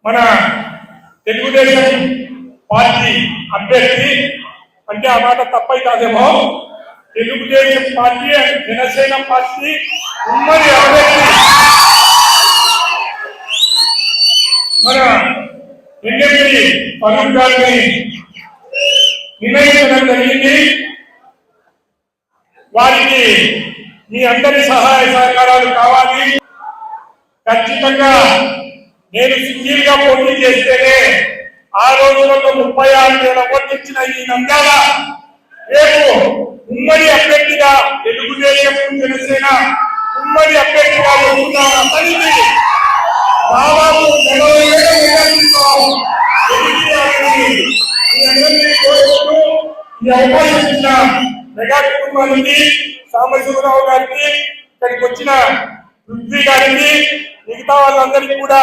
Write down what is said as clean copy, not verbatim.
మన తెలుగుదేశం పార్టీ అభ్యర్థి అంటే ఆ మాట తప్పై కాదేమో, తెలుగుదేశం పార్టీ జనసేన పార్టీ ఉమ్మడి అభ్యర్థి మన ఎన్ఎంపీ ఫరూక్ గారిని నిర్ణయించడం జరిగింది. వారికి మీ అందరి సహాయ సహకారాలు కావాలి. ఖచ్చితంగా నేను సింగిల్ గా పోటీ చేస్తేనే ఆ రోజులలో 36,000 ఓట్లు ఇచ్చిన ఈ నంద్యాల రేపు ఉమ్మడి అభ్యర్థిగా తెలుగుదేశం జనసేన ఉమ్మడి అభ్యర్థిగా వస్తున్న అతనికి దాదాపు 40,000 ఈ అవకాశం ఇచ్చిన మెగా కుటుంబానికి, సాంబశివరావు గారికి, ఇక్కడికి వచ్చిన పృథ్వీ గారికి, మిగతా వాళ్ళందరికీ కూడా